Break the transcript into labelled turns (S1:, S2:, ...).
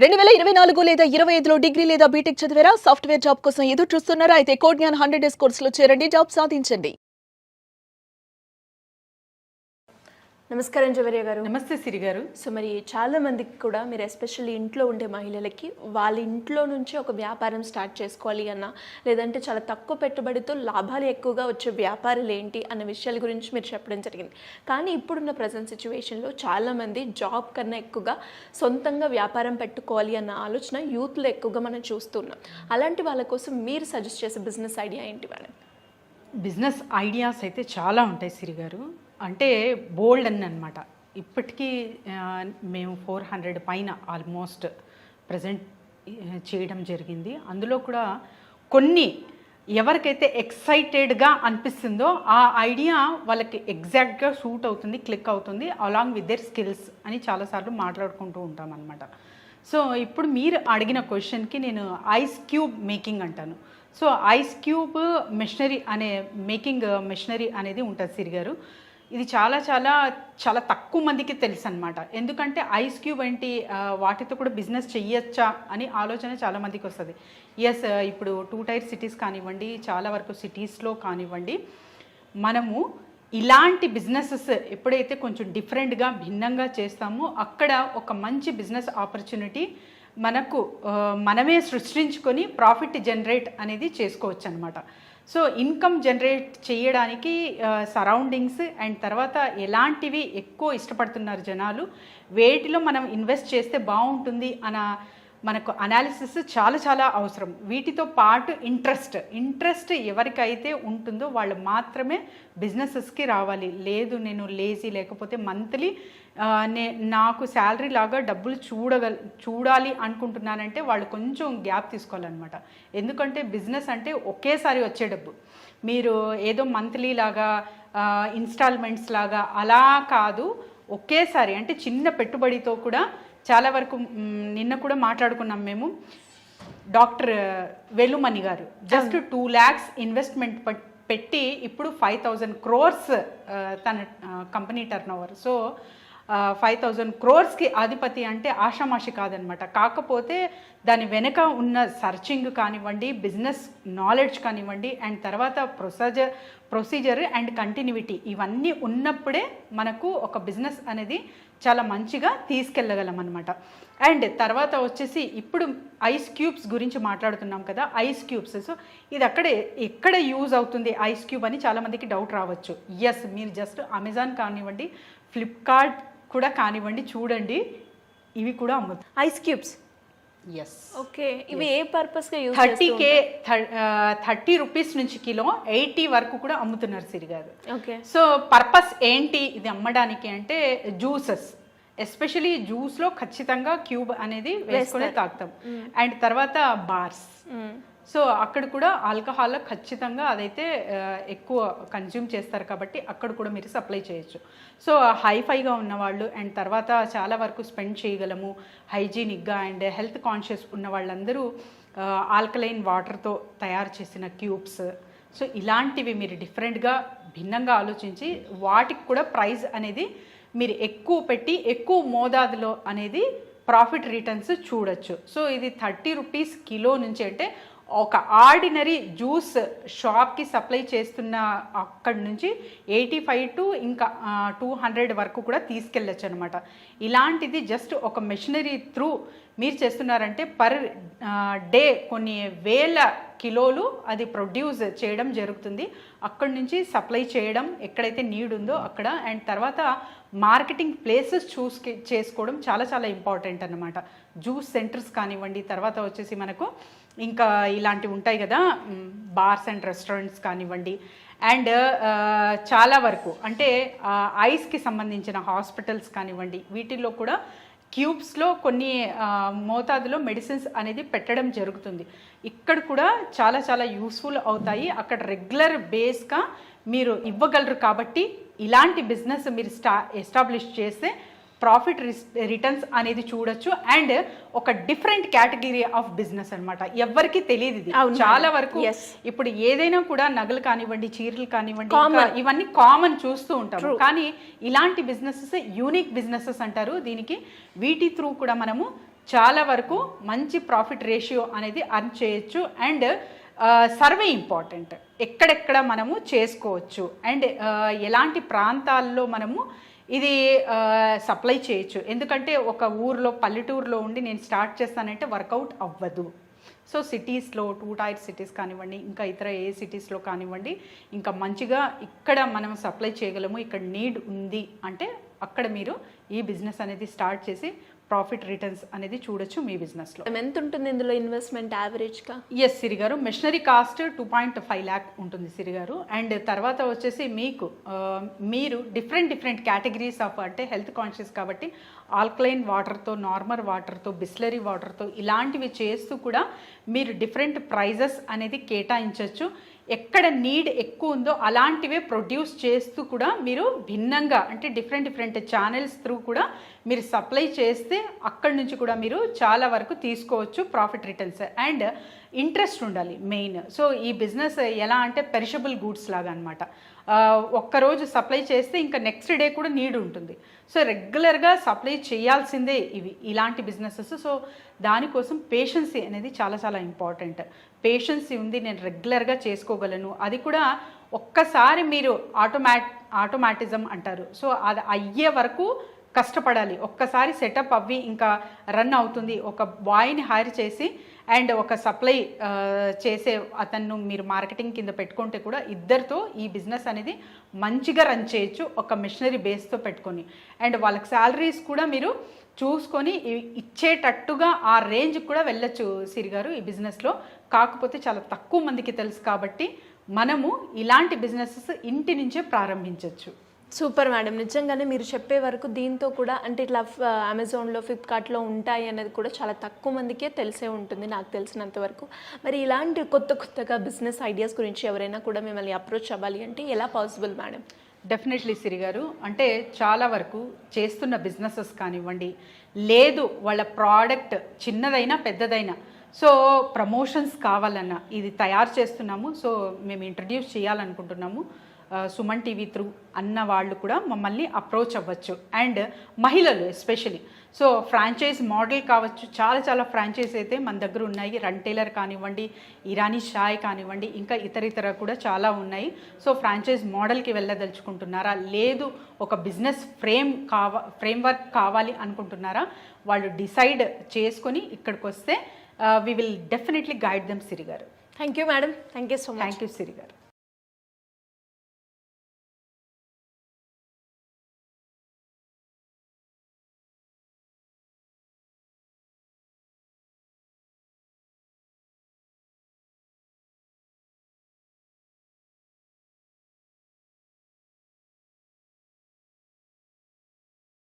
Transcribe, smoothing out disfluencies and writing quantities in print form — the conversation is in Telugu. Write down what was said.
S1: 2024 లేదా 25లో డిగ్రీ లేదా బీటెక్ చదివారా? సాఫ్ట్‌వేర్ జాబ్ కోసం ఎదురు చూస్తున్నారా? అయితే కోడ్ జ్ఞాన్ 100 డేస్ కోర్సులో చేరండి, జాబ్ సాధించండి.
S2: నమస్కారం జవేరియా గారు.
S3: నమస్తే సిరి గారు.
S2: సో మరి చాలా మందికి కూడా మీరు ఎస్పెషల్లీ ఇంట్లో ఉండే మహిళలకి వాళ్ళ ఇంట్లో నుంచి ఒక వ్యాపారం స్టార్ట్ చేసుకోవాలి అన్న, లేదంటే చాలా తక్కువ పెట్టుబడితో లాభాలు ఎక్కువగా వచ్చే వ్యాపారాలు ఏంటి అన్న విషయాల గురించి మీరు చెప్పడం జరిగింది. కానీ ఇప్పుడున్న ప్రజెంట్ సిచ్యువేషన్లో చాలామంది జాబ్ కన్నా ఎక్కువగా సొంతంగా వ్యాపారం పెట్టుకోవాలి అన్న ఆలోచన యూత్లో ఎక్కువగా మనం చూస్తున్నాం. అలాంటి వాళ్ళ కోసం మీరు సజెస్ట్ చేసే బిజినెస్ ఐడియా ఏంటి మేడం?
S3: బిజినెస్ ఐడియాస్ అయితే చాలా ఉంటాయి సిరి గారు. అంటే బోల్డ్ అనమాట. ఇప్పటికీ మేము 400 పైన ఆల్మోస్ట్ ప్రజెంట్ చేయడం జరిగింది. అందులో కూడా కొన్ని ఎవరికైతే ఎక్సైటెడ్గా అనిపిస్తుందో ఆ ఐడియా వాళ్ళకి ఎగ్జాక్ట్గా సూట్ అవుతుంది, క్లిక్ అవుతుంది, అలాంగ్ విత్ దేర్ స్కిల్స్ అని చాలాసార్లు మాట్లాడుకుంటూ ఉంటాం అనమాట. సో ఇప్పుడు మీరు అడిగిన క్వశ్చన్కి నేను ఐస్ క్యూబ్ మేకింగ్ అంటాను. సో ఐస్ క్యూబ్ మెషినరీ అనే మేకింగ్ మెషినరీ అనేది ఉంటుంది సిరి గారు. ఇది చాలా చాలా చాలా తక్కువ మందికి తెలుసు అనమాట. ఎందుకంటే ఐస్ క్యూబ్ ఏంటి, వాటితో కూడా బిజినెస్ చెయ్యొచ్చా అని ఆలోచన చాలామందికి వస్తుంది. ఎస్, ఇప్పుడు 2 టైర్ సిటీస్ కానివ్వండి, చాలా వరకు సిటీస్లో కానివ్వండి, మనము ఇలాంటి బిజినెసెస్ ఎప్పుడైతే కొంచెం డిఫరెంట్గా భిన్నంగా చేస్తామో అక్కడ ఒక మంచి బిజినెస్ ఆపర్చునిటీ మనకు మనమే సృష్టించుకొని ప్రాఫిట్ జనరేట్ అనేది చేసుకోవచ్చు అనమాట. సో ఇన్కమ్ జనరేట్ చేయడానికి సరౌండింగ్స్ అండ్ తర్వాత ఎలాంటివి ఎక్కువ ఇష్టపడుతున్నారు జనాలు, వేటిలో మనం ఇన్వెస్ట్ చేస్తే బాగుంటుంది అన్న మనకు అనాలిసిస్ చాలా చాలా అవసరం. వీటితో పాటు ఇంట్రెస్ట్ ఎవరికైతే ఉంటుందో వాళ్ళు మాత్రమే బిజినెసెస్కి రావాలి. లేదు నేను లేజీ, లేకపోతే మంత్లీ నాకు శాలరీ లాగా డబ్బులు చూడాలి అనుకుంటున్నానంటే వాళ్ళు కొంచెం గ్యాప్ తీసుకోవాలన్నమాట. ఎందుకంటే బిజినెస్ అంటే ఒకేసారి వచ్చే డబ్బు, మీరు ఏదో మంత్లీ లాగా ఇన్స్టాల్మెంట్స్ లాగా అలా కాదు, ఒకేసారి అంటే చిన్న పెట్టుబడితో కూడా చాలా వరకు. నిన్న కూడా మాట్లాడుకున్నాం మేము, డాక్టర్ వేలుమణి గారు జస్ట్ 2 lakhs ఇన్వెస్ట్మెంట్ పెట్టి ఇప్పుడు 5,000 crores తన company turn over. So 5,000 crores అధిపతి అంటే ఆషామాషి కాదనమాట. కాకపోతే దాని వెనుక ఉన్న సర్చింగ్ కానివ్వండి, బిజినెస్ నాలెడ్జ్ కానివ్వండి, అండ్ తర్వాత ప్రొసీజర్ అండ్ కంటిన్యూటీ ఇవన్నీ ఉన్నప్పుడే మనకు ఒక బిజినెస్ అనేది చాలా మంచిగా తీసుకెళ్ళగలం అనమాట. అండ్ తర్వాత వచ్చేసి ఇప్పుడు ఐస్ క్యూబ్స్ గురించి మాట్లాడుతున్నాం కదా, ఐస్ క్యూబ్స్. సో ఇది ఎక్కడ యూజ్ అవుతుంది ఐస్ క్యూబ్ అని చాలామందికి డౌట్ రావచ్చు. ఎస్, మీరు జస్ట్ అమెజాన్ కానివ్వండి, ఫ్లిప్కార్ట్ కూడా కానివ్వండి, చూడండి, ఇవి కూడా అమ్ముతాయి
S2: ఐస్ క్యూబ్స్.
S3: Yes,
S2: okay. ఇవి ఏ పర్పస్గా యూజ్
S3: 30 రూపీస్ నుంచి కిలో 80 వరకు కూడా అమ్ముతున్నారు సిరి గారు.
S2: ఓకే.
S3: సో పర్పస్ ఏంటి ఇది అమ్మడానికి అంటే, జ్యూసెస్, ఎస్పెషలీ జ్యూస్లో ఖచ్చితంగా క్యూబ్ అనేది వేసుకొని తాగుతాం. అండ్ తర్వాత బార్స్, సో అక్కడ కూడా ఆల్కహాల్ ఖచ్చితంగా అదైతే ఎక్కువ కన్జ్యూమ్ చేస్తారు కాబట్టి అక్కడ కూడా మీరు సప్లై చేయొచ్చు. సో హైఫైగా ఉన్నవాళ్ళు అండ్ తర్వాత చాలా వరకు స్పెండ్ చేయగలము, హైజీనిక్గా అండ్ హెల్త్ కాన్షియస్ ఉన్న వాళ్ళందరూ ఆల్కలైన్ వాటర్తో తయారు చేసిన క్యూబ్స్. సో ఇలాంటివి మీరు డిఫరెంట్గా భిన్నంగా ఆలోచించి వాటికి కూడా ప్రైస్ అనేది మీరు ఎక్కువ పెట్టి ఎక్కువ మోతాదులో అనేది ప్రాఫిట్ రిటర్న్స్ చూడొచ్చు. సో ఇది 30 రూపీస్ కిలో నుంచి అంటే ఒక ఆర్డినరీ జ్యూస్ షాప్కి సప్లై చేస్తున్న అక్కడి నుంచి 85 to ఇంకా 200 వరకు కూడా తీసుకెళ్ళచ్చు అనమాట. ఇలాంటిది జస్ట్ ఒక మెషినరీ త్రూ మీరు చేస్తున్నారంటే పర్ డే కొన్ని వేల కిలోలు అది ప్రొడ్యూస్ చేయడం జరుగుతుంది. అక్కడి నుంచి సప్లై చేయడం ఎక్కడైతే నీడ్ ఉందో అక్కడ, అండ్ తర్వాత మార్కెటింగ్ ప్లేసెస్ చేసుకోవడం చాలా చాలా ఇంపార్టెంట్ అన్నమాట. జ్యూస్ సెంటర్స్ కానివ్వండి, తర్వాత వచ్చేసి మనకు ఇంకా ఇలాంటివి ఉంటాయి కదా, బార్స్ అండ్ రెస్టారెంట్స్ కానివ్వండి, అండ్ చాలా వరకు అంటే ఐస్కి సంబంధించిన హాస్పిటల్స్ కానివ్వండి, వీటిల్లో కూడా క్యూబ్స్లో కొన్ని మోతాదులో మెడిసిన్స్ అనేది పెట్టడం జరుగుతుంది. ఇక్కడ కూడా చాలా చాలా యూస్ఫుల్ అవుతాయి. అక్కడ రెగ్యులర్ బేస్గా మీరు ఇవ్వగలరు కాబట్టి ఇలాంటి బిజినెస్ మీరు ఎస్టాబ్లిష్ చేస్తే ప్రాఫిట్ రిటర్న్స్ అనేది చూడొచ్చు. అండ్ ఒక డిఫరెంట్ కేటగిరీ ఆఫ్ బిజినెస్ అనమాట, ఎవరికి తెలియదు ఇది. చాలా వరకు ఇప్పుడు ఏదైనా కూడా నగలు కానివ్వండి, చీరలు కానివ్వండి, ఇవన్నీ కామన్ చూస్తూ ఉంటాము. కానీ ఇలాంటి బిజినెసెస్ యూనిక్ బిజినెసెస్ అంటారు దీనికి. వీటి త్రూ కూడా మనము చాలా వరకు మంచి ప్రాఫిట్ రేషియో అనేది అర్న్ చేయొచ్చు. అండ్ సర్వే ఇంపార్టెంట్, ఎక్కడెక్కడ మనము చేసుకోవచ్చు అండ్ ఎలాంటి ప్రాంతాల్లో మనము ఇది సప్లై చేయొచ్చు. ఎందుకంటే ఒక ఊర్లో పల్లెటూరులో ఉండి నేను స్టార్ట్ చేస్తానంటే వర్కౌట్ అవ్వదు. సో సిటీస్లో 2 టైర్ సిటీస్ కానివ్వండి, ఇంకా ఇతర ఏ సిటీస్లో కానివ్వండి, ఇంకా మంచిగా ఇక్కడ మనం సప్లై చేయగలము, ఇక్కడ నీడ్ ఉంది అంటే అక్కడ మీరు ఈ బిజినెస్ అనేది స్టార్ట్ చేసి ప్రాఫిట్ రిటర్న్స్ అనేది చూడొచ్చు మీ బిజినెస్లో.
S2: ఎంత ఉంటుంది ఇందులో ఇన్వెస్ట్మెంట్ యావరేజ్గా?
S3: ఎస్ సిరి గారు, మెషినరీ కాస్ట్ 2.5 lakh ఉంటుంది సిరి గారు. అండ్ తర్వాత వచ్చేసి మీకు మీరు డిఫరెంట్ కేటగిరీస్ ఆఫ్, అంటే హెల్త్ కాన్షియస్ కాబట్టి ఆల్కలైన్ వాటర్తో, నార్మల్ వాటర్తో, బిస్లరీ వాటర్తో ఇలాంటివి చేస్తూ కూడా మీరు డిఫరెంట్ ప్రైజెస్ అనేది కేటాయించవచ్చు. ఎక్కడ నీడ్ ఎక్కువ ఉందో అలాంటివే ప్రొడ్యూస్ చేస్తూ కూడా మీరు భిన్నంగా, అంటే డిఫరెంట్ ఛానల్స్ త్రూ కూడా మీరు సప్లై చేస్తే అక్కడి నుంచి కూడా మీరు చాలా వరకు తీసుకోవచ్చు ప్రాఫిట్ రిటర్న్స్. అండ్ ఇంట్రెస్ట్ ఉండాలి మెయిన్. సో ఈ బిజినెస్ ఎలా అంటే పెరిషబుల్ గూడ్స్ లాగా అనమాట. ఒక్కరోజు సప్లై చేస్తే ఇంకా నెక్స్ట్ డే కూడా నీడ్ ఉంటుంది. సో రెగ్యులర్గా సప్లై చేయాల్సిందే ఇలాంటి బిజినెసెస్. సో దానికోసం పేషెన్సీ అనేది చాలా ఇంపార్టెంట్. పేషెన్సీ ఉంది, నేను రెగ్యులర్గా చేసుకోగలను, అది కూడా ఒక్కసారి మీరు ఆటోమాటిజం అంటారు. సో అది అయ్యే వరకు కష్టపడాలి. ఒక్కసారి సెటప్ అవ్వి ఇంకా రన్ అవుతుంది. ఒక బాయ్ని హైర్ చేసి అండ్ ఒక సప్లై చేసే అతను మీరు మార్కెటింగ్ కింద పెట్టుకుంటే కూడా ఇద్దరితో ఈ బిజినెస్ అనేది మంచిగా రన్ చేయొచ్చు, ఒక మిషనరీ బేస్తో పెట్టుకొని. అండ్ వాళ్ళకి శాలరీస్ కూడా మీరు చూసుకొని ఇచ్చేటట్టుగా ఆ రేంజ్కి కూడా వెళ్ళొచ్చు సిరి గారు ఈ బిజినెస్లో. కాకపోతే చాలా తక్కువ మందికి తెలుసు కాబట్టి మనము ఇలాంటి బిజినెసెస్ ఇంటి నుంచే ప్రారంభించవచ్చు.
S2: సూపర్ మేడం, నిజంగానే మీరు చెప్పే వరకు దీంతో కూడా అంటే ఇట్లా అమెజాన్లో, ఫ్లిప్కార్ట్లో ఉంటాయి అనేది కూడా చాలా తక్కువ మందికే తెలిసే ఉంటుంది నాకు తెలిసినంత వరకు. మరి ఇలాంటి కొత్తగా బిజినెస్ ఐడియాస్ గురించి ఎవరైనా కూడా మిమ్మల్ని అప్రోచ్ అవ్వాలి అంటే ఎలా పాసిబుల్ మేడం?
S3: డెఫినెట్లీ సిరి గారు, అంటే చాలా వరకు చేస్తున్న బిజినెసెస్ కానివ్వండి, లేదు వాళ్ళ ప్రోడక్ట్ చిన్నదైనా పెద్దదైనా, సో ప్రమోషన్స్ కావాలన్నా ఇది తయారు చేస్తున్నాము, సో మేము ఇంట్రడ్యూస్ చేయాలనుకుంటున్నాము సుమన్ టీవీ త్రూ అన్న వాళ్ళు కూడా మమ్మల్ని అప్రోచ్ అవ్వచ్చు. అండ్ మహిళలు ఎస్పెషలీ, సో ఫ్రాంచైజ్ మోడల్ కావచ్చు, చాలా ఫ్రాంచైజ్ అయితే మన దగ్గర ఉన్నాయి. రన్ టైలర్ కానివ్వండి, ఇరానీ షాయ్ కానివ్వండి, ఇంకా ఇతర కూడా చాలా ఉన్నాయి. సో ఫ్రాంచైజ్ మోడల్కి వెళ్ళదలుచుకుంటున్నారా, లేదు ఒక బిజినెస్ ఫ్రేమ్వర్క్ కావాలి అనుకుంటున్నారా, వాళ్ళు డిసైడ్ చేసుకొని ఇక్కడికి వస్తే we will definitely guide them Siri garu.
S2: Thank you madam, thank you so much.
S3: Thank you Siri గారు.